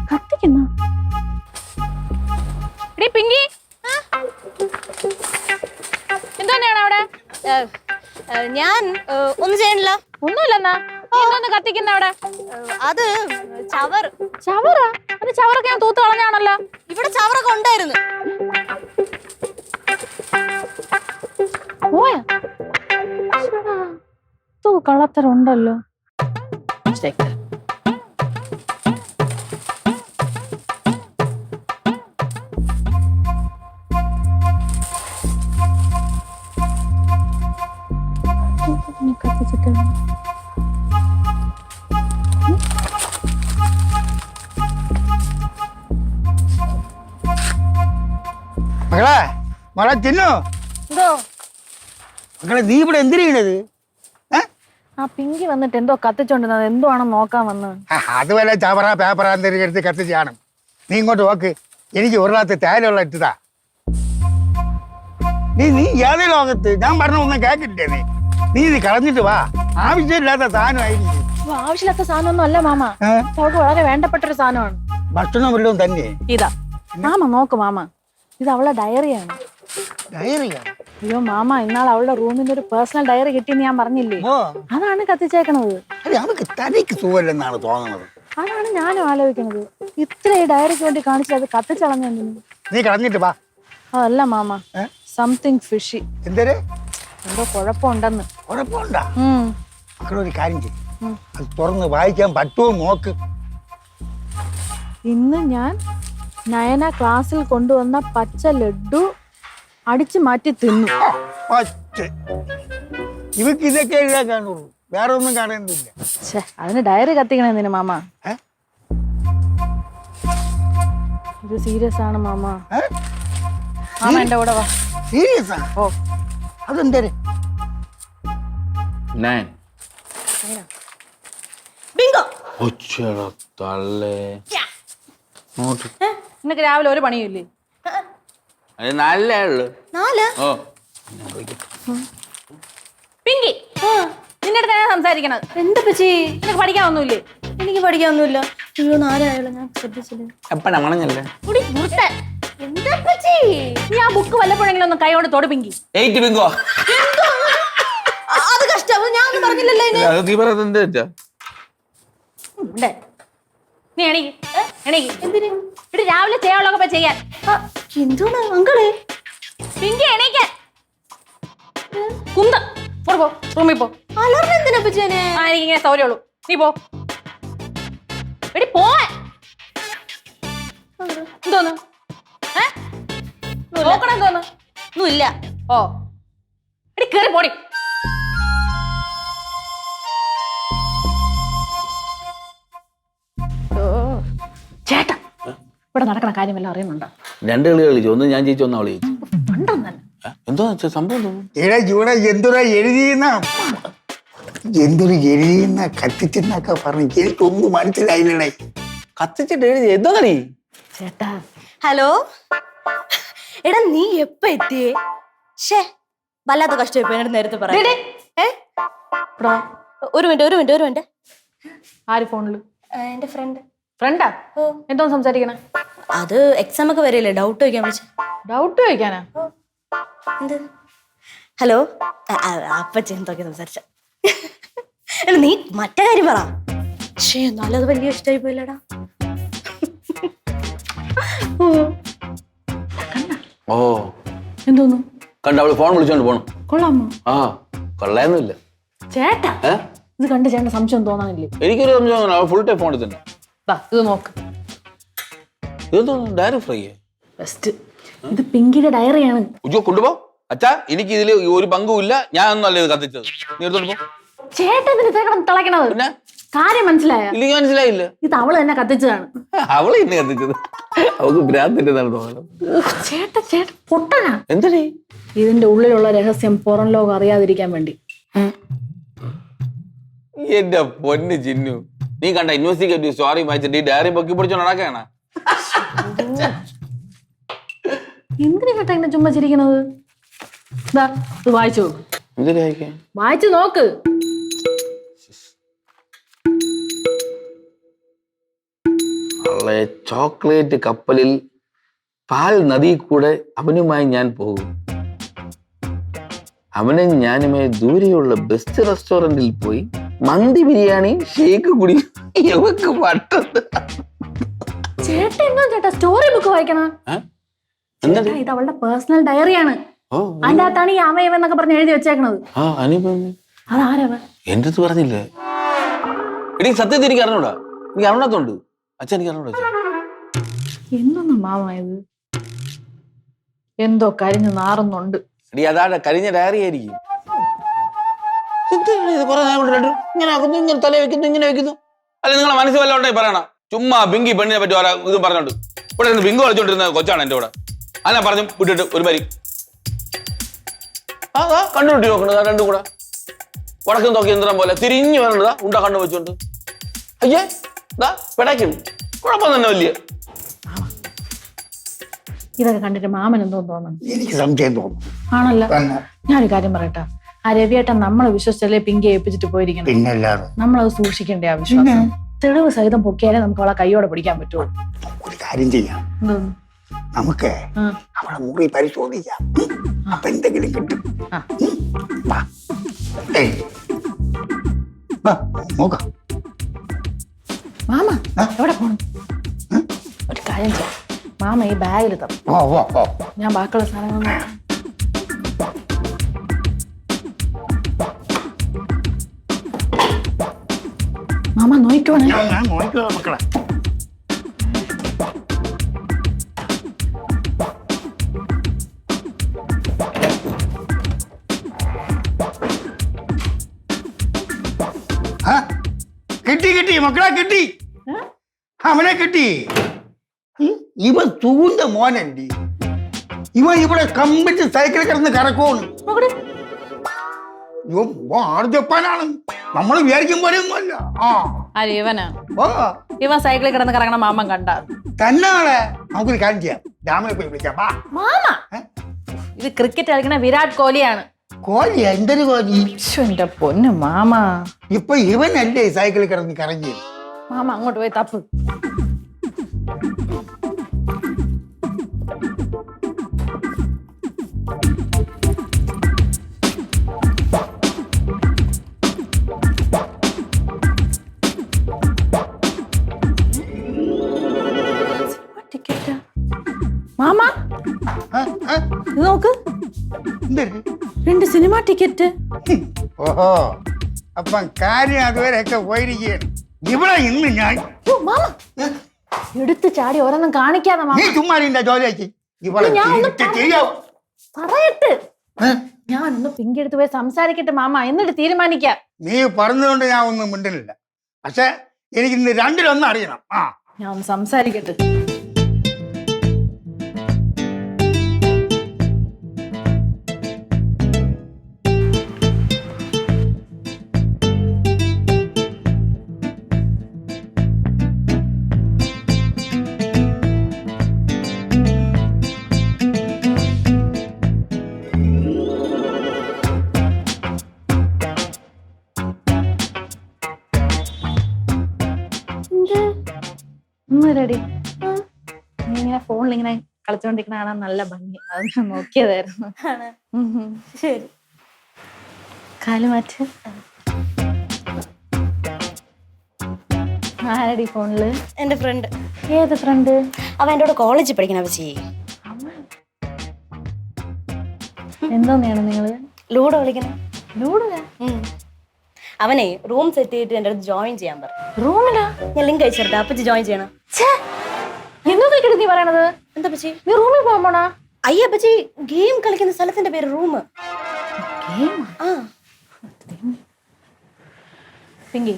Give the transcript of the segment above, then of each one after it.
കത്തിക്കുന്ന പിങ്കി എന്താണ് അവിടെ? ഞാൻ ഒന്നും ചെയ്യണില്ല. ഒന്നുമില്ലെന്നാ എന്തോന്ന് കത്തിക്കുന്ന അവിടെ? അത് ചവർ. ചവറാ? അത് ചവറൊക്കെ ഞാൻ തൂത്ത് കളഞ്ഞാണല്ലോ. ഇവിടെ ചവറൊക്കെ ഉണ്ടായിരുന്നു. പോയാ കളത്തരുണ്ടല്ലോ. കത്തിച്ചിട്ട് മകളെ മകളെ തിന്നു. എന്തോ മകളെ നീ ഇവിടെ എന്തിനാണത്? ആ പിങ്കി വന്നിട്ട് എന്തോ കത്തിച്ചോണ്ടിരുന്നത്, എന്തോ ആണെന്ന് നോക്കാൻ വന്ന്. അത് വല്ല ചവറ പേപ്പറ എന്തെങ്കിലും എടുത്ത് കത്തിച്ചാണ്. നീ ഇങ്ങോട്ട് നോക്ക്, എനിക്ക് ഒരു ഭാഗത്ത് തേയിലുള്ള ഇട്ടതാ. നീ ഏത് ലോകത്ത്? ഞാൻ പറഞ്ഞ ഒന്നും കേക്കില്ലേ? നീ ഇത് കളഞ്ഞിട്ട് വാ. ആവശ്യമില്ലാത്ത സാധനമായിരിക്കും. ആവശ്യമില്ലാത്ത സാധനമൊന്നും അല്ല മാമ, അവൾക്ക് വളരെ വേണ്ടപ്പെട്ടൊരു സാധനമാണ്. ഭക്ഷണം വല്ലതും തന്നെ. ഇതാ മാമ നോക്ക് മാമ, ഇത് അവളുടെ ഡയറിയാണ്. ഡയറിയാ? അയ്യോ മാമ, ഇന്നാൾ അവളുടെ റൂമിന്റെ ഒരു പേഴ്സണൽ ഡയറി കിട്ടിയെന്ന് ഞാൻ പറഞ്ഞില്ലേ, അതാണ് കത്തിച്ചേക്കണത്. അവർക്ക് തനിക്ക് സുഖമില്ലെന്നാണ് തോന്നുന്നത്. അതാണ് ഞാനും ആലോചിക്കണത്. ഇത്ര ഈ ഡയറിക്ക് വേണ്ടി കാണിച്ചത് അത് കത്തിച്ചളഞ്ഞു. നീ കളഞ്ഞിട്ട് വാ. അതല്ല മാമ, സംതിങ് ഫിഷി. എന്തേ? എന്തോ കുഴപ്പമുണ്ടെന്ന്. കുഴപ്പമുണ്ടാ? മക്കളൊരു കാര്യം ചെയ്യും, അത് തുറന്ന് വായിക്കാൻ പറ്റുമോ നോക്ക്. ഇന്ന് ഞാൻ നയന ക്ലാസ്സിൽ കൊണ്ടുവന്ന പച്ച ലഡു അടിച്ചു മാറ്റി തിന്നു. ഇവക്ക് ഇതൊക്കെ എഴുതാൻ കാണുള്ളൂ, വേറെ ഒന്നും കാണുന്നില്ല. അതിന് ഡയറി കത്തിക്കണെന്തിനു മാമ? ഇത് സീരിയസ് ആണ് മാമ. മാമ എന്റെ കൂടെ വാ. സീരിയസ്? ഓ, അതെന്തേ? നിനക്ക് രാവിലെ ഒരു പണിയില്ലേ? പിങ്കി, നിന്റെ അടുത്ത് ഞാൻ സംസാരിക്കണത്. എന്താ പച്ചി? നിനക്ക് പഠിക്കാനൊന്നുമില്ലേ? എനിക്ക് പഠിക്കാനൊന്നുമില്ല. അയ്യോ, നാലായാലും ഞാൻ ശ്രദ്ധിച്ചില്ല. എന്താ പച്ചി? നീ ആ ബുക്ക് വല്ലപ്പോഴെങ്കിലും ഒന്ന് കൈകൊണ്ട് തൊടു പിങ്കി. അത് കഷ്ടം, ഞാൻ ഒന്നും പറഞ്ഞില്ലല്ലോ. നീ എണീക്ക്. എന്തിന്? ഇവിടെ രാവിലെ ചെയ്യാനുള്ളതൊക്കെ ചെയ്യാൻ. എന്താണ് അങ്കളെ? പിങ്കി എണീക്കാൻ. കുന്ത പോ, റൂമിൽ പോ. അലർന്ന് എന്തിനാ പച്ചേനെ? എനിക്കിങ്ങനെ സൗകര്യമുള്ളൂ. നീ പോ. എടി പോവാൻ. എന്തോന്ന് നോക്കണം? എന്തോന്ന്? ഒന്നുമില്ല. ഓ, എടി കേറി പോടി. ചേട്ടാ, ഇവിടെ നടക്കണ കാര്യമെല്ലാം അറിയുന്നുണ്ടോ? രണ്ട് കളി കളിച്ചു, ഒന്ന് ഞാൻ ജയിച്ചു, ഒന്ന് അവള് ജയിച്ചു. എന്തോ സംഭവം? എന്തൊരു എഴുതിയെന്ന കത്തിച്ചെന്നൊക്കെ പറഞ്ഞു. എനിക്കൊന്നും മനസ്സിലായില്ലേ. കത്തിച്ചിട്ട് എഴുതി എന്തോന്നടി? ചേട്ടാ, ഹലോ. എടാ, നീ എപ്പ എത്തിയേ? ഷേ, വല്ലാത്ത കഷ്ടം. എന്നോട് നേരത്തെ പറയാം. ഒരു മിനിറ്റ്. ആര് ഫോണില്? എന്റെ ഫ്രണ്ട്. ഫ്രണ്ടാ? എന്തോ സംസാരിക്കണേ? അത് എക്സാം ഒക്കെ വരെയല്ലേ, ഡൗട്ട് ചോദിക്കാൻ വിളിച്ച. ഡൗട്ട് ചോദിക്കാനാ? എന്ത്? ഹലോ, അപ്പച്ച എന്തൊക്കെ സംസാരിച്ച. നീ മറ്റേ കാര്യം പറ. പക്ഷേ നല്ലത് വലിയ ഇഷ്ടമായി പോയില്ലടാ. ഓ, എന്തോന്നു? കണ്ട അവള് ഫോൺ വിളിച്ചോണ്ട് പോണം. കൊള്ളാമോ? ആ, കൊള്ളായൊന്നുമില്ല ചേട്ടാ. ഇത് കണ്ട് ചേട്ടൻ സംശയം തോന്നാനില്ലേ? എനിക്കൊരു സംശയം, ഫുൾ ടൈം ഫോണിൽ തന്നെ. ഇത് നോക്ക്. Diary fry best. ഇത് പിങ്കിയുടെ ഡയറിയാണ്. കൊണ്ടുപോ. അച്ഛാ, എനിക്ക് ഇതിൽ ഒരു പങ്കുമില്ല, ഞാൻ ഒന്നും അല്ല ഇത് കത്തിച്ചത്. നീ എടുത്തോണ്ട് പോ. ചേട്ടൻ തിളക്കണത് പിന്നെ കാര്യം മനസ്സിലായ? എനിക്ക് മനസ്സിലായില്ല. ഇത് അവള് തന്നെ കത്തിച്ചതാണ്. അവള് എന്നെ കത്തിച്ചത്? അവൾക്ക് ഭ്രാന്തിന്റെ തോന്നണം. ചേട്ടൻ പൊട്ടനാ. എന്തേ? ഇതിന്റെ ഉള്ളിലുള്ള രഹസ്യം പുറം ലോകം അറിയാതിരിക്കാൻ വേണ്ടി. എന്റെ പൊന്ന് ചിന്നു, നീ കണ്ട ഇൻവെസ്റ്റിഗേറ്റീവ് സ്റ്റോറി വായിച്ചിട്ട് ഈ ഡയറി പൊക്കി പിടിച്ചോ നടക്കാണ്. എന്തിനാ കേട്ടാ ഇങ്ങനെ ചുമ്മാ ചിരിക്കണത്? ഇതാ ഇത് വായിച്ചു നോക്ക്. എന്തിനാ വായിച്ചു നോക്ക്. ചോക്ലേറ്റ് കപ്പലിൽ പാൽ നദി കൂടെ അവനുമായി ഞാൻ പോകും. അവനും ഞാനുമായി ദൂരെയുള്ള ബെസ്റ്റ് റെസ്റ്റോറന്റിൽ പോയി മന്തി ബിരിയാണി ഷേക്ക് കുടി. ഇവക്ക് പട്ടത്. ചേട്ടാ എന്താ ചേട്ടാ സ്റ്റോറി ബുക്ക് വായിക്കണ? ഇത് അവളുടെ പേഴ്സണൽ ഡയറിയാണ്. അതിന്റെ അകത്താണ് ഈ അമയവ എന്നൊക്കെ പറഞ്ഞ് എഴുതി വെച്ചേക്കണത്. അതാരവ? എന്റെ അടുത്ത് പറഞ്ഞില്ലേ? എടി സത്യത്തിൽ എനിക്ക് അറിഞ്ഞൂടാ. എനിക്ക് അറിഞ്ഞാത്തോണ്ട് അച്ഛൻ എനിക്ക് അറിഞ്ഞൂടാ. എന്നൊന്നും മാമായത് എന്തോ കരിഞ്ഞു നാറുന്നുണ്ട്. എടി അതാണ് കരിഞ്ഞ ഡയറി ആയിരിക്കും. ഇങ്ങനെ ആക്കുന്നു, ഇങ്ങനെ തല വെക്കുന്നു, ഇങ്ങനെ വെക്കുന്നു. അല്ല നിങ്ങളെ മനസ്സിൽ വല്ല ഉണ്ടെങ്കിൽ പറയണം. ചുമ്മാ ബിങ്കി പെണ്ണിനെ പറ്റി ഇതും പറഞ്ഞോണ്ട് ഇവിടെ നിന്ന് ബിങ്ക് കളിച്ചോണ്ടിരുന്ന കൊച്ചാണ് എന്റെ കൂടെ. അല്ല പറഞ്ഞു വിട്ടിട്ട് ഒരു പരി കണ്ടുപിട്ടി നോക്കണത് രണ്ടും കൂടെ വടക്കും നോക്കി യന്ത്രം പോലെ തിരിഞ്ഞു വരണ്ടതാ ഉണ്ട കണ്ണു വെച്ചോണ്ട്. അയ്യേ ഇതാ പിടയ്ക്കുന്നു. കുഴപ്പം തന്നെ വലിയ. ഇതൊക്കെ കണ്ടിട്ട് മാമൻ എന്തോ തോന്നുന്നു. എനിക്ക് സംശയം തോന്നുന്നു. ആണല്ലോ. ഞാനൊരു കാര്യം പറയട്ടെ, ആ രവിയേട്ടൻ നമ്മളെ വിശ്വസിച്ചല്ലേ പിങ്കി ഏൽപ്പിച്ചിട്ട് പോയിരിക്കണം. പിന്നല്ലാതെ നമ്മളത് സൂക്ഷിക്കണ്ടേ ആ വിശ്വാസം? തെളിവ് സഹിതം പൊക്കിയാലേ നമുക്ക് അവളെ കൈയോടെ പിടിക്കാൻ പറ്റുള്ളൂ. ഒരു കാര്യം ചെയ്യാം, നമുക്ക് അവളെ മുറി പരിശോധിക്കാം. അപ്പൊ എന്തെങ്കിലും കിട്ടും. നോക്കാം. മാമ എവിടെ പോണം? ഒരു കാര്യം ചെയ്യാം, മാമ ഈ ബാഗിൽ തന്നു, ഞാൻ ബാക്കിയുള്ള സാധനങ്ങൾ മാമ നോക്കണേ. ഞാൻ നോക്കുക മക്കളെ. കിട്ടി കിട്ടി മക്കളെ കിട്ടി. അവനെ കിട്ടി. ഇവൻ തൂന്റെ മോനല്ലേ. ഇവൻ ഇവിടെ കമ്പിച്ച് സൈക്കിളിൽ കിടന്ന് കറക്കോണ്. ആട് ജപ്പാനാണ്. നമ്മൾ വിചാരിക്കും പോലെ ഒന്നുമല്ല. ഇവൻ സൈക്കിളിൽ കിടന്ന് കറങ്ങണ മാമൻ കണ്ട തന്നാളെ. നമുക്കൊരു കാര്യം ചെയ്യാം, ഡാമിനെ പോയി വിളിക്കാം. മാമ ഇത് ക്രിക്കറ്റ് കളിക്കണ വിരാട് കോഹ്ലിയാണ്. കോഹ്ലിയാ? എന്തൊരു കോഹ്ലി? എന്റെ പൊന്നു മാമ, ഇപ്പൊ ഇവനല്ലേ സൈക്കിളിൽ കിടന്ന് കറങ്ങി. മാമ അങ്ങോട്ട് പോയി തപ്പ്. മാമ ഇത് നോക്ക്, 2 സിനിമ ടിക്കറ്റ്. ഓഹോ, അപ്പം കാര്യം അതുവരെയൊക്കെ പോയിരിക്കുകയാണ്. ഇവിടെ ഇന്ന് ഞാൻ എടുത്ത് ചാടി ഓരോന്നും കാണിക്കാതെ നീ ചുമ്മാ ജോലിയാക്കി ഇവിടെ പറയട്ടെ. ഞാനൊന്ന് പിങ്കി എടുത്ത് പോയി സംസാരിക്കട്ടെ മാമ, എന്നിട്ട് തീരുമാനിക്കാം. നീ പറഞ്ഞതുകൊണ്ട് ഞാൻ ഒന്നും മിണ്ടുന്നില്ല. പക്ഷെ എനിക്ക് ഇന്ന് രണ്ടിലൊന്നും അറിയണം. ഞാൻ ഒന്ന് സംസാരിക്കട്ടെ. റെഡി. നീ ഇങ്ങനെ ഫോണിൽ ഇങ്ങനെ കളിച്ചോണ്ടിരിക്കണ കാണാൻ നല്ല ഭംഗി, അത് ഞാൻ നോക്കിയതായിരുന്നു. ശരി, കാല് മാറ്റ്. ആരടി ഫോണില്? എന്റെ ഫ്രണ്ട്. ഏത് ഫ്രണ്ട്? അവൻ എന്റെ കൂടെ കോളേജിൽ പഠിക്കണ. അപ്പച്ചി എന്തോന്നെയാണ് നിങ്ങള് ലൂഡോ കളിക്കണേ? ലൂഡോ? അവനെ റൂം സെറ്റ് ചെയ്തിട്ട് എന്റെ അടുത്ത് ജോയിൻ ചെയ്യാൻ പറഞ്ഞു. റൂമിലാ? ഞാൻ ലിങ്ക് അയച്ചിട്ട് അപ്പച്ചി ജോയിൻ ചെയ്യണം. എന്തൊക്കെ നീ പറയണത്? എന്താ പച്ചി? നീ റൂമിൽ പോകാൻ പോണാ? അയ്യ പച്ചി, ഗെയിം കളിക്കുന്ന സ്ഥലത്തിന്റെ പേര് റൂം. പിങ്കി,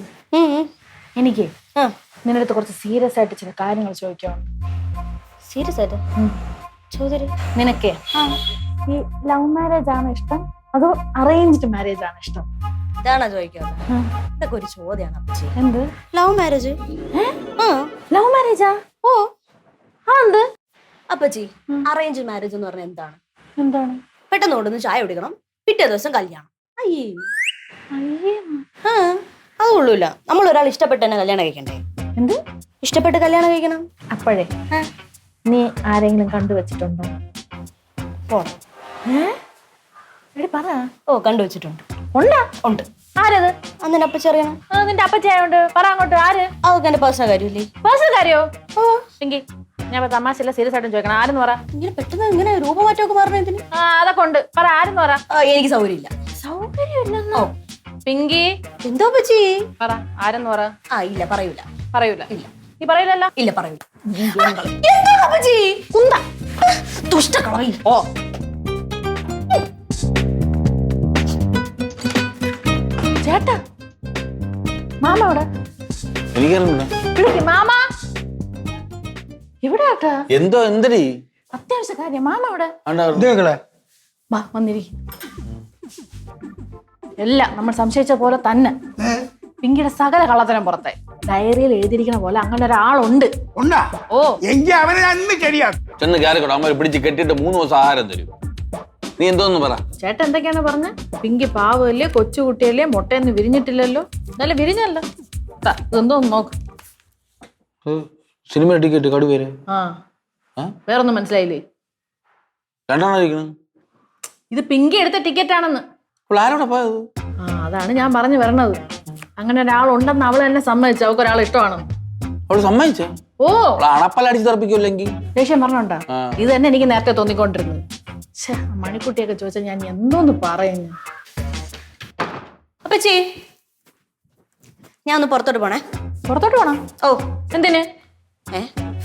എനിക്ക് നിന്റെ അടുത്ത് കുറച്ച് സീരിയസ് ആയിട്ട് ചില കാര്യങ്ങൾ ചോദിക്കണം. സീരിയസ് ആയിട്ട്? ചോദ്യം. നിനക്കേ ഈ ലവ് മാരേജ് ആണ് ഇഷ്ടം അതോ അറേഞ്ച്ഡ് മാരേജ് ആണ് ഇഷ്ടം? ഇതാണോ ചോദിക്കുന്നത്? ഇതൊക്കെ ഒരു ചോദ്യമാണ് അപ്പച്ചി. എന്ത്? Love marriage. ലവ് മാരേജാ? ഓ, അതെന്ത്? അപ്പച്ചി അറേഞ്ച് മാരേജ് എന്ന് പറഞ്ഞാൽ എന്താണ്? എന്താണ്? പെട്ടെന്ന് കൊണ്ടുവന്ന് ചായ കുടിക്കണം, പിറ്റേ ദിവസം കല്യാണം. അയ്യേ, ആ അത് കൊള്ളൂല. നമ്മൾ ഒരാൾ ഇഷ്ടപ്പെട്ട് തന്നെ കല്യാണം കഴിക്കണ്ടേ? എന്ത് ഇഷ്ടപ്പെട്ട് കല്യാണം കഴിക്കണം. അപ്പോഴേ നീ ആരെങ്കിലും കണ്ടുവച്ചിട്ടുണ്ടോ? പോണം. എടി പറ. ഓ, കണ്ടുവച്ചിട്ടുണ്ട്. ഉണ്ടാ? ഉണ്ട്. ആരത്? അന്നെ അപ്പച്ചി അറിയണം. നിന്റെ അപ്പച്ചായോണ്ട് പറ അങ്ങോട്ട്. ആര്? അതൊക്കെ എന്റെ പേഴ്സണൽ കാര്യമില്ലേ? പേഴ്സണൽ കാര്യോ? ഓ പിങ്കി, ഞാൻ തമാശല്ല, സീരിയസ് ആയിട്ടും ചോദിക്കണം. ആരെന്ന് പറ. ഇങ്ങനെ പെട്ടെന്ന് ഇങ്ങനെ രൂപമാറ്റമൊക്കെ പറഞ്ഞതിന് അതൊക്കെ ഉണ്ട്. പറ ആരെന്ന് പറ. എനിക്ക് സൗകര്യമില്ല. സൗകര്യമില്ലെന്നോ? പിങ്കി എന്തോ പച്ചി പറ, ആരെന്ന് പറ. ഇല്ല, പറയൂല. പറയൂല? ഇല്ല. നീ പറയില്ലല്ലോ? ഇല്ല, പറയൂല. കുന്ത ദുഷ്ടകളി. ഓ ചേട്ടാ, മാമ ഇവിടെ. എനിക്കറിയില്ല. വിളിക്ക് മാമ. ഇവിടെ ആട്ടാ. എന്തോ എന്തടി അത്യാവശ്യ കാര്യം. മാമ ഇവിടെ. വാ, വന്നിരിക്കും. എല്ലാം നമ്മൾ സംശയിച്ച പോലെ തന്നെ പിങ്കിയുടെ സകല കള്ളത്തരം പുറത്തെ ഡയറിയിൽ എഴുതിയിരിക്കുന്ന പോലെ അങ്ങനെ ഒരാളുണ്ട്. ഓ എങ്കിൽ അവനെ അന്ന് ശരിയാക്കും. ചെന്ന് കയറിക്കോട്ടെ. അമ്മ പിടിച്ച് കെട്ടിട്ട് 3 ദിവസം ആഹാരം തരും. നീ എന്തോന്ന് പറ. ചേട്ടൻ എന്തൊക്കെയാണ് പറഞ്ഞ? പിങ്കി പാവല്ലേ, കൊച്ചുകുട്ടിയല്ലേ, മുട്ടയൊന്നും വിരിഞ്ഞിട്ടില്ലല്ലോ. നല്ല വിരിഞ്ഞല്ലോ. ഇതെന്തോന്ന് നോക്ക്. സിനിമ ടിക്കറ്റ് കടുവേര്. വേറൊന്നും മനസ്സിലായില്ലേ? 2 ഇത് പിങ്കി എടുത്ത ടിക്കറ്റ് ആണെന്ന്. ആരോടെ പോയത്? അതാണ് ഞാൻ പറഞ്ഞു വരണത്. അങ്ങനെ ഒരാളുണ്ടെന്ന് അവള് തന്നെ സമ്മതിച്ചു. അവൾക്ക് ഒരാൾ ഇഷ്ടമാണെന്ന്. അവള് സമ്മതിച്ചേ? ഓ, അണപ്പല്ലടിച്ച് തെറപ്പിക്കൂല്ലെങ്കിൽ ദേഷ്യം പറഞ്ഞോണ്ടാ? ഇത് തന്നെ എനിക്ക് നേരത്തെ തോന്നിക്കൊണ്ടിരുന്നത്. മണിക്കുട്ടിയൊക്കെ ചോദിച്ചാൽ ഞാൻ എന്തോന്ന് പറയുന്നു. അപ്പച്ചി, ഞാൻ ഒന്ന് പുറത്തോട്ട് പോണേ. പുറത്തോട്ട് പോണം? ഓ, എന്തിന്?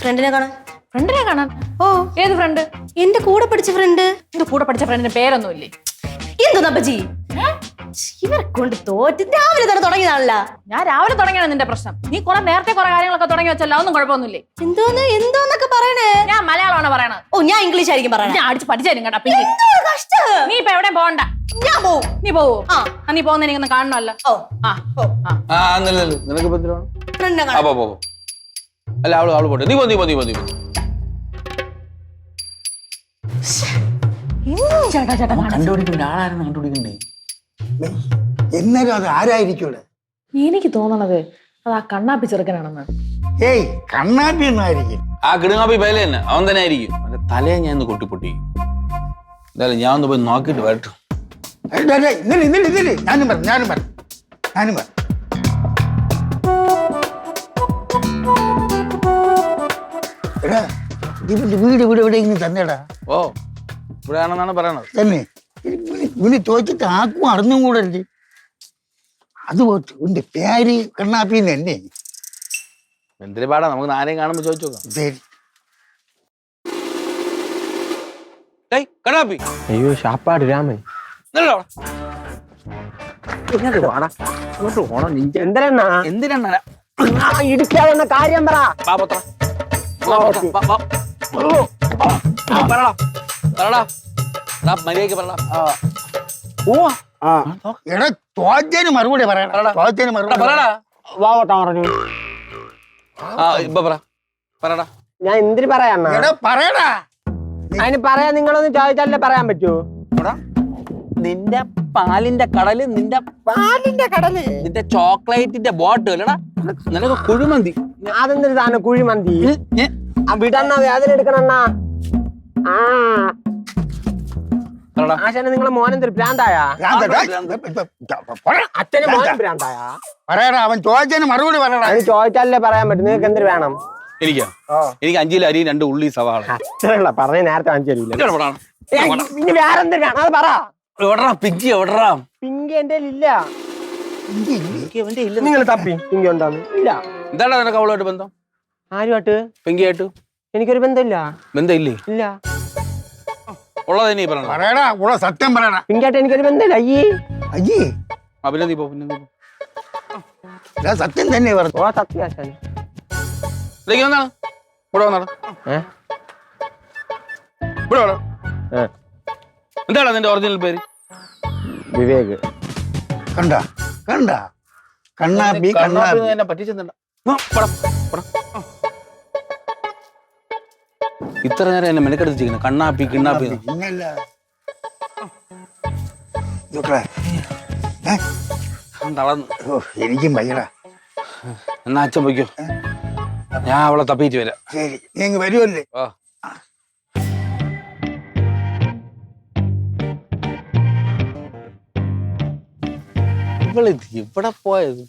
ഫ്രണ്ടിനെ കാണാൻ. ഫ്രണ്ടിനെ കാണാൻ? ഓ, ഏത് ഫ്രണ്ട്? എന്റെ കൂടെ പഠിച്ച ഫ്രണ്ട്. എന്റെ കൂടെ പഠിച്ച ഫ്രണ്ടിന്റെ പേരൊന്നുമില്ലേ? എന്തോന്ന് അപ്പച്ചി ഇവരെ കൊണ്ട് തോറ്റ് രാവിലെ തന്നെ തുടങ്ങിയതാണല്ല. ഞാൻ രാവിലെ തുടങ്ങിയാണ് നിന്റെ പ്രശ്നം. നീ കുറെ നേരത്തെ കുറെ കാര്യങ്ങളൊക്കെ തുടങ്ങി വെച്ചല്ലോ. ഒന്നും കുഴപ്പമൊന്നുമില്ലേ? എന്തോന്നൊക്കെ പറയണേ? ഞാൻ മലയാളമാണ് പറയണത്. ഓ, ഞാൻ ഇംഗ്ലീഷ് ആയിരിക്കും പറയണേ. ഞാൻ അടിച്ച് പഠിച്ചാലും കേട്ടാ. പിന്നെ നീ ഇപ്പൊ എവിടെ പോകണ്ട. ഞാൻ പോവും. നീ പോവോ? നീ പോകുന്ന എനിക്കൊന്ന് കാണണമല്ലോ. നിനക്ക് ബന്ധമാണ്. ഫ്രണ്ടിനെ കാണാൻ. അല്ല, അവള് പോട്ടെ. നീ പോ. ചേട്ടാ ചേട്ടാ കണ്ടുപിടിക്കണ്ടേ? ആളായിരുന്നു കണ്ടുപിടിക്കണ്ടേ? എന്നാലും അത് ആരായിരിക്കും? എനിക്ക് തോന്നണത് അത് ആ കണ്ണാപ്പി ചെറുക്കനാണെന്ന്. ഏയ്, കണ്ണാപ്പി ഒന്നായിരിക്കും. ആ കിടുങ്ങാപ്പി പേല തന്നെ, അവൻ തന്നെ ആയിരിക്കും. അവന്റെ തലയെ ഞാൻ ഒന്ന് കൊട്ടിപ്പൊട്ടി. എന്തായാലും ഞാൻ ഒന്ന് പോയി നോക്കിട്ട് വരട്ടു. ഞാനും പറ. എടാ, ഇവന്റെ വീട് ഇവിടെ ഇങ്ങനെ തന്നെടാ. ഓ, ഇവിടെ ആണെന്നാണ് പറയണത്. തന്നെ ഇവന് ചോദിച്ചിട്ട് ആക്കും അറിഞ്ഞും കൂടെ ഉണ്ട്. അത് ഇവന്റെ പേര് കണ്ണാപ്പിന്ന് തന്നെ. എന്തിനു പാടാ, നമുക്ക് ആരെയും കാണുമ്പോ ചോദിച്ചു നോക്കാം. ശരി. കണ്ണാപ്പി. അയ്യോ, ഷാപ്പാട് രാമൻ. എന്തിനാ ഇടിക്കാതെന്ന കാര്യം പറ. മര്യാദക്ക് പറ. എടാ, തോറ്റേന് മറുപടി പറയടാ. തോറ്റേന് മറുപടി പറയടാ. വാവട്ടാ പറഞ്ഞു. ഇപ്പൊ പറടാ. ഞാൻ എന്തിനു പറയാ? എടാ, പറയടാ. അതിന് പറയാ, നിങ്ങളൊന്ന് ചോദിച്ചാലേ പറയാൻ പറ്റൂ. നിന്റെ പാലിന്റെ കടല്, നിന്റെ ചോക്ലേറ്റിന്റെ ബോട്ടിൽ അല്ലടാ. നിനക്ക് കുഴിമന്തി. അതെന്തൊരു സാധനം കുഴിമന്തി? വിടണ്ണ, വേദന എടുക്കണണ്ണ. ആശാനെ, നിങ്ങളെ മോനെന്തൊരു ഭ്രാന്തായ? അച്ഛന് മോനും ഭ്രാന്തായ? പറയടാ, അവൻ ചോദിച്ചതിന് മറുപടി പറയടാ. അതിന് ചോദിച്ചാലേ പറയാൻ പറ്റും. നിങ്ങൾക്ക് എന്തിനു വേണം? എനിക്ക് 5 കിലോ അരി, 2 ഉള്ളി, സവാള. അത്രയുള്ള പറഞ്ഞ നേരത്തെ വാങ്ങിച്ചു തരൂല. ഇനി വേറെന്തൊരു വേണം അത് പറ. പിങ്കി എന്റെ ഇല്ല. നിങ്ങൾ തപ്പി പിങ്കി ഉണ്ടാന്ന് ഇല്ല. എന്താണ് നിനക്ക് അവളുമായിട്ട് ബന്ധം? ആരുമായിട്ട്? പിങ്കിയായിട്ട് എനിക്കൊരു ബന്ധമില്ല. ബന്ധമില്ലേ? ഇല്ല. ഉള്ളത് നീ പറയടാ, ഉള്ള സത്യം പറയടാ. പിങ്കിയായിട്ട് എനിക്കൊരു ബന്ധമില്ല. അയ്യേ, പിന്നെ നീ പോ. സത്യം തന്നെ പറഞ്ഞു. ഓ, സത്യം ആശാന്. വന്നാണ് ഇവിടെ വന്നാണ്. എന്താണ് നിന്റെ ഒറിജിനൽ പേര്? വിവേക്. കണ്ട കണ്ണാപ്പി. എന്നെ പറ്റിച്ചെന്നുണ്ട. ഇത്ര നേരം എന്നെ മെനക്കെടുത്തിരിക്കുന്നു കണ്ണാപ്പി കിണ്ണാപ്പി പിന്നല്ല ഇതൊക്കെ തളർന്നു. ഓ എനിക്കും വയ്യടാ. എന്നാ അച്ഛൻ പോയിക്കോ, ഞാൻ അവളെ തപ്പിയിട്ട് വരാം. ശരി, നീ അങ്ങ് വരുമല്ലേ? ആ ഇവളിത് എവിടെ പോയത്?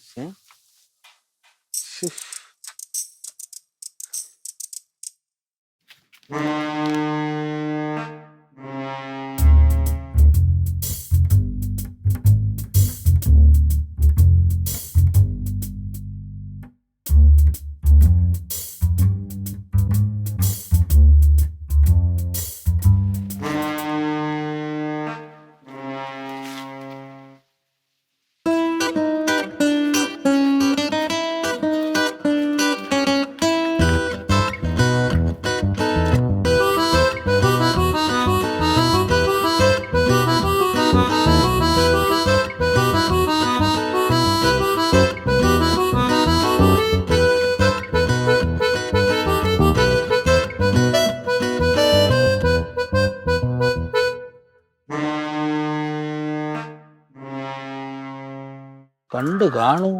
കണ്ട് കാണൂ.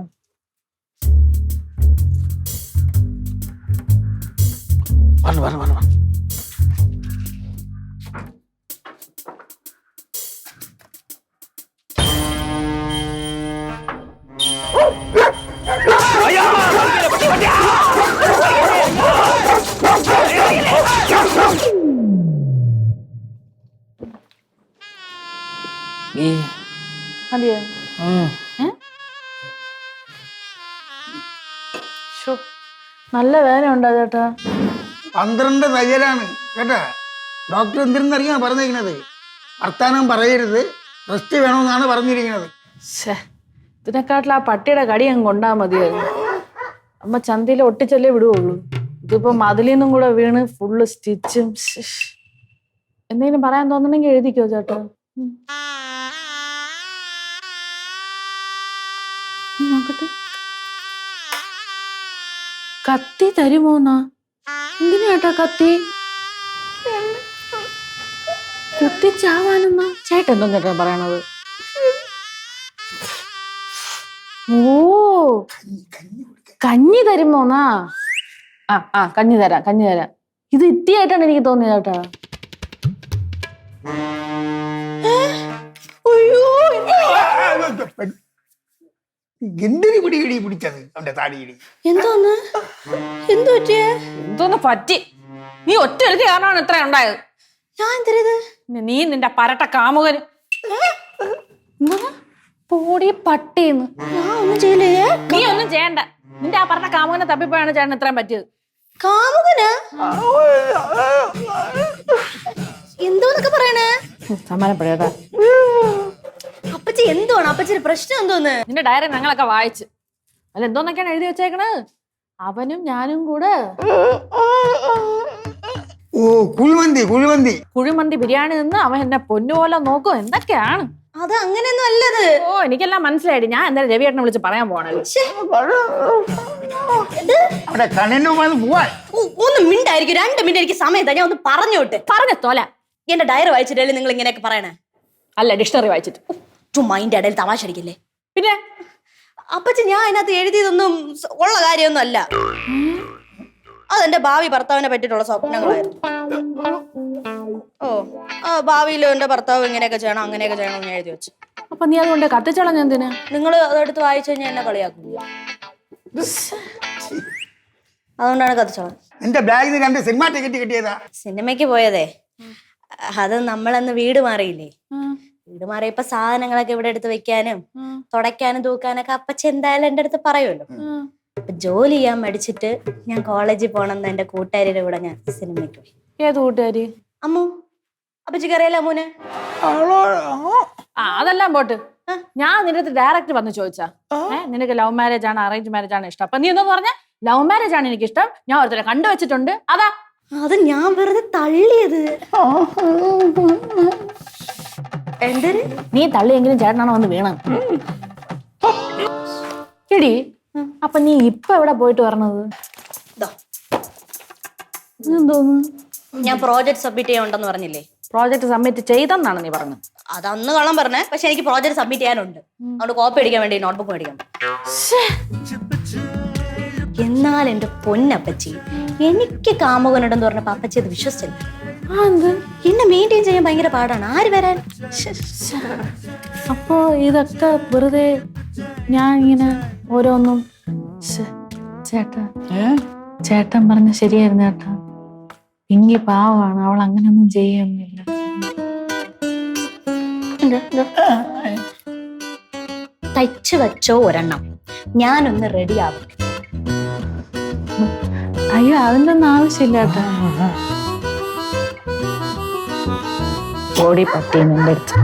വന്നു വന്നു വന്നു വന്നു. മതിയോ? നല്ല വേദന ഉണ്ടോ ചേട്ടാ? 12 തയ്യലാണ് കേട്ടാ. ഡോക്ടർ എന്തിനെന്നറിയാ പറഞ്ഞിരിക്കുന്നത്? വർത്താനം പറയരുത്, റെസ്റ്റ് വേണമെന്നാണ് പറഞ്ഞിരിക്കുന്നത്. ഇതിനെക്കാട്ടിൽ ആ പട്ടിയുടെ കടി അങ്ങ് കൊണ്ടാ മതിയായിരുന്നു. അമ്മ ചന്തയിൽ ഒട്ടിച്ചല്ലേ വിടുവുള്ളൂ. ഇതിപ്പോ മതിലിന്നും കൂടെ വീണ് ഫുള്ള് സ്റ്റിച്ചും. എന്തെങ്കിലും പറയാൻ തോന്നണെങ്കിൽ എഴുതിക്കോ ചേട്ടാ. നോക്കട്ടെ. കത്തി തരുമോന്നാ? എന്തിനാ ചേട്ടാ കത്തി? കുത്തിച്ചാവാനെന്നാ? ചേട്ടൻ എന്തോ ചേട്ടാ പറയണത്? ഓ കഞ്ഞി തരുമോന്നാ? ആ കഞ്ഞി തരാം, കഞ്ഞി തരാം. ഇത് ഇത്തിയായിട്ടാണ് എനിക്ക് തോന്നിയത് ചേട്ടാ. എന്തിനു പിടി ഇടി പിടിച്ചത് അവന്റെ താടിയിടി? എന്തോന്ന് പറ്റി? നീ ഒറ്റ എടുത്ത് കാരണമാണ് ഇത്ര ഉണ്ടായത്. ഞാൻ എന്തരത്? നീ നിന്റെ പരട്ട കാമുകന് പോടി പട്ടിന്ന്. ഒന്നും ചെയ്യില്ലേ? നീ ഒന്നും ചെയ്യണ്ട. നിന്റെ ആ പറഞ്ഞ കാമുകനെ തപ്പിപ്പോയാണ് ചേട്ടൻ ഇത്രയും പറ്റിയത്. കാമുകന് എന്തോന്നൊക്കെ പറയണേ? സമാനപ്പെടേട്ടാ. അപ്പച്ചി എന്തുവാണ്? അപ്പച്ചിയുടെ പ്രശ്നം എന്തോന്ന്? നിന്റെ ഡയറി ഞങ്ങളൊക്കെ വായിച്ച് അല്ല എന്തോന്നൊക്കെയാണ് എഴുതി വെച്ചേക്കണത്. അവനും ഞാനും കൂടെ കുഴിമന്തി ബിരിയാണി നിന്ന് അവൻ എന്നെ പൊന്നുപോലെ നോക്കും. എന്തൊക്കെയാണ് അത്? അങ്ങനെയൊന്നും അല്ലത്. ഓ എനിക്കെല്ലാം മനസ്സിലായി. ഞാൻ എന്തായാലും രവിയേട്ടനെ വിളിച്ച് പറയാൻ പോണല്ലോ. ഒന്ന് മിണ്ടായിരിക്കും. 2 മിനിറ്റ് എനിക്ക് സമയം ഞാൻ ഒന്ന് പറഞ്ഞോട്ടെ. പറഞ്ഞ തോല. എന്റെ ഡയറി വായിച്ചിട്ടല്ലേ നിങ്ങൾ ഇങ്ങനെയൊക്കെ പറയണേ? അല്ല ഡിക്ഷണറി വായിച്ചിട്ട്. ചുമ്മാ ഇടയിൽ തമാശ അടിക്കില്ലേ? പിന്നെ അപ്പച്ചി ഞാൻ അതിനകത്ത് എഴുതിയതൊന്നും ഉള്ള കാര്യമൊന്നും അല്ല. അതെന്റെ ഭാവി ഭർത്താവിനെ പറ്റിയിട്ടുള്ള സ്വപ്നങ്ങളായിരുന്നു. ഓ ഭാവിയിലും എന്റെ ഭർത്താവ് ഇങ്ങനെയൊക്കെ ചെയ്യണം അങ്ങനെയൊക്കെ ചെയ്യണം എന്ന് എഴുതി വെച്ചു. അപ്പൊ നീ അതുകൊണ്ട് കത്തിച്ചോളാം. എന്തിനാ നിങ്ങൾ അതെടുത്ത് വായിച്ചു കഴിഞ്ഞാൽ എന്നെ കളിയാക്കും. അതുകൊണ്ടാണ് കത്തിച്ചോളാം. എന്റെ ബാഗിൽ 2 സിനിമ ടിക്കറ്റ് കിട്ടിയതാ. സിനിമയ്ക്ക് പോയതേ. അത് നമ്മളന്ന് വീട് മാറിയില്ലേ? വീട് മാറിയപ്പോ സാധനങ്ങളൊക്കെ ഇവിടെ എടുത്ത് വെക്കാനും തുടയ്ക്കാനും തൂക്കാനൊക്കെ അപ്പച്ചി എന്തായാലും എന്റെ അടുത്ത് പറയുമല്ലോ. അപ്പൊ ജോലി ചെയ്യാൻ മടിച്ചിട്ട് ഞാൻ കോളേജിൽ പോണെന്ന് എന്റെ കൂട്ടുകാരിയുടെ കൂടെ ഞാൻ സിനിമയ്ക്ക് പോയി. ഏത് കൂട്ടുകാരി? അമ്മു. അപ്പച്ചിക്ക് അറിയാലോ അമ്മൂനെ? അതെല്ലാം പോട്ട്. ഞാൻ നിന്റെ അടുത്ത് ഡയറക്റ്റ് വന്ന് ചോദിച്ചാ നിനക്ക് ലവ് മാരേജ് ആണ് അറേഞ്ച് മാരേജ് ആണ് ഇഷ്ടം? അപ്പൊ നീ എന്താ പറഞ്ഞ? ലവ് മാരേജ് ആണ് എനിക്ക് ഇഷ്ടം, ഞാൻ ഒരുത്തരെ കണ്ടുവച്ചിട്ടുണ്ട്. അതാ അത് ഞാൻ വെറുതെ തള്ളിയത്. എന്തൊരു നീ തള്ളിയെങ്കിലും ചേട്ടനാണോ വന്ന് വീണം? എടി അപ്പൊ നീ ഇപ്പൊ എവിടെ പോയിട്ട് വരണത്? എന്തോന്ന് ഞാൻ പ്രോജക്ട് സബ്മിറ്റ് ചെയ്യാനുണ്ടെന്ന് പറഞ്ഞില്ലേ? പ്രോജക്റ്റ് സബ്മിറ്റ് ചെയ്തെന്നാണ് നീ പറഞ്ഞത്. അത് അന്ന് കള്ളം പറഞ്ഞേ, പക്ഷെ എനിക്ക് പ്രോജക്ട് സബ്മിറ്റ് ചെയ്യാനുണ്ട്. അതുകൊണ്ട് കോപ്പി അടിക്കാൻ വേണ്ടി നോട്ട്ബുക്ക് മേടിക്കണം. എന്നാൽ എന്റെ പൊന്നപ്പച്ചി, എനിക്ക് കാമുകനുണ്ടെന്ന് പറഞ്ഞപ്പോ അപ്പച്ചി അത് വിശ്വസിച്ചില്ല. എന്നെ മെയിൻറ്റെയിൻ ചെയ്യാൻ ഭയങ്കര പാടാണ്. ആര് വരാൻ? അപ്പോ ഇതൊക്കെ വെറുതെ ഞാൻ ഇങ്ങനെ ഓരോന്നും ചേട്ടാ ചേട്ടൻ പറഞ്ഞ ശരിയായിരുന്നു ചേട്ടാ. പിങ്കി പാവാണ്, അവൾ അങ്ങനെയൊന്നും ചെയ്യുന്നില്ല. തയ്ച്ചു വെച്ചോ ഒരെണ്ണം, ഞാനൊന്ന് റെഡി ആവും. അയ്യോ അതിന്റെ ഒന്നും ആവശ്യമില്ല ചേട്ടാ. ഓടി പട്ടി നിന്റെ അടുത്ത്